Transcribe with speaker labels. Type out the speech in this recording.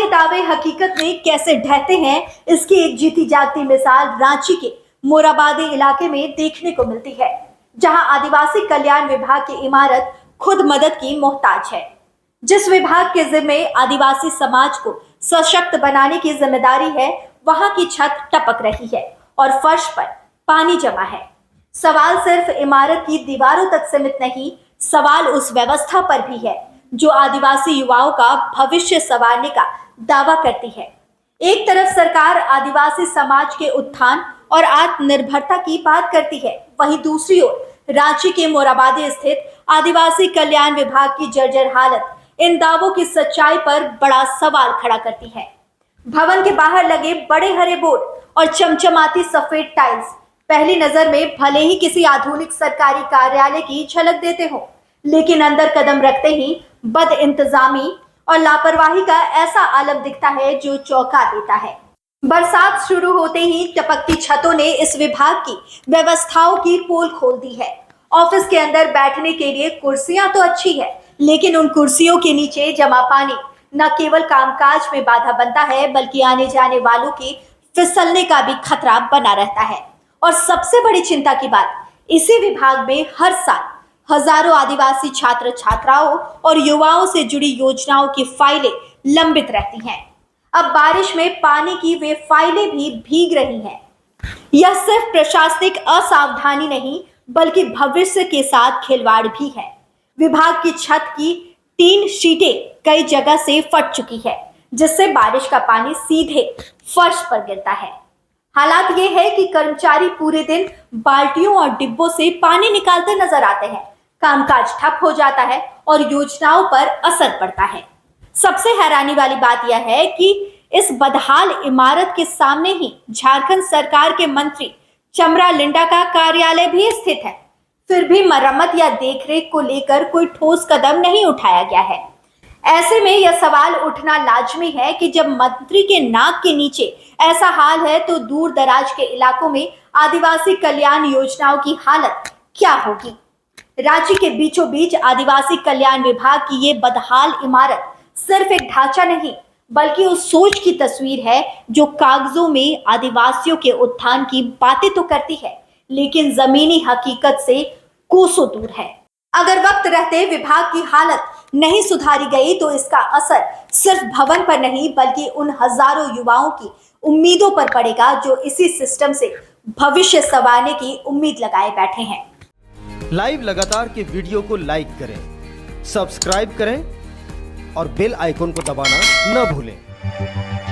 Speaker 1: के दावे हकीकत में कैसे ढहते हैं, इसकी एक जीती जागती मिसाल रांची के मोराबादी इलाके में देखने को मिलती है, जहां आदिवासी कल्याण विभाग की इमारत खुद मदद की मोहताज है। जिस विभाग के जिम्मे आदिवासी समाज को सशक्त बनाने की जिम्मेदारी है, वहां की छत टपक रही है और फर्श पर पानी जमा है। सवाल सिर्फ इमारत की दीवारों तक सीमित नहीं, सवाल उस व्यवस्था पर भी है जो आदिवासी युवाओं का भविष्य संवारने का दावा करती है। एक तरफ सरकार आदिवासी समाज के उत्थान और आत्मनिर्भरता की बात करती है, वहीं दूसरी ओर रांची के मोराबादी स्थित आदिवासी कल्याण विभाग की जर्जर हालत इन दावों की सच्चाई पर बड़ा सवाल खड़ा करती है। भवन के बाहर लगे बड़े हरे बोर्ड और चमचमाती सफेद टाइल्स पहली नजर में भले ही किसी आधुनिक सरकारी कार्यालय की झलक देते हो, लेकिन अंदर कदम रखते ही बद इंतजामी और लापरवाही का ऐसा आलम दिखता है जो चौंका देता है। बरसात शुरू होते ही टपकती छतों ने इस विभाग की व्यवस्थाओं की पोल खोल दी है। ऑफिस के अंदर बैठने के लिए कुर्सियां तो अच्छी है, लेकिन उन कुर्सियों के नीचे जमा पानी न केवल कामकाज में बाधा बनता है, बल्कि आने जाने वालों के फिसलने का भी खतरा बना रहता है। और सबसे बड़ी चिंता की बात, इसी विभाग में हर साल हजारों आदिवासी छात्र छात्राओं और युवाओं से जुड़ी योजनाओं की फाइलें लंबित रहती हैं। अब बारिश में पानी की वे फाइलें भी भीग रही हैं। यह सिर्फ प्रशासनिक असावधानी नहीं, बल्कि भविष्य के साथ खिलवाड़ भी है। विभाग की छत की 3 शीटें कई जगह से फट चुकी है, जिससे बारिश का पानी सीधे फर्श पर गिरता है। हालात ये है कि कर्मचारी पूरे दिन बाल्टियों और डिब्बों से पानी निकालते नजर आते हैं। कामकाज ठप हो जाता है और योजनाओं पर असर पड़ता है। सबसे हैरानी वाली बात यह है कि इस बदहाल इमारत के सामने ही झारखंड सरकार के मंत्री चमरा लिंडा का कार्यालय भी स्थित है। फिर भी मरम्मत या देखरेख को लेकर कोई ठोस कदम नहीं उठाया गया है। ऐसे में यह सवाल उठना लाजमी है कि जब मंत्री के नाक के नीचे ऐसा हाल है, तो दूर दराज के इलाकों में आदिवासी कल्याण योजनाओं की हालत क्या होगी। रांची के बीचों बीच आदिवासी कल्याण विभाग की ये बदहाल इमारत सिर्फ एक ढांचा नहीं, बल्कि उस सोच की तस्वीर है जो कागजों में आदिवासियों के उत्थान की बातें तो करती है, लेकिन जमीनी हकीकत से कोसों दूर है। अगर वक्त रहते विभाग की हालत नहीं सुधारी गई, तो इसका असर सिर्फ भवन पर नहीं, बल्कि उन हजारों युवाओं की उम्मीदों पर पड़ेगा जो इसी सिस्टम से भविष्य संवारने की उम्मीद लगाए बैठे हैं।
Speaker 2: लाइव लगातार के वीडियो को लाइक करें, सब्सक्राइब करें और बेल आइकन को दबाना न भूलें।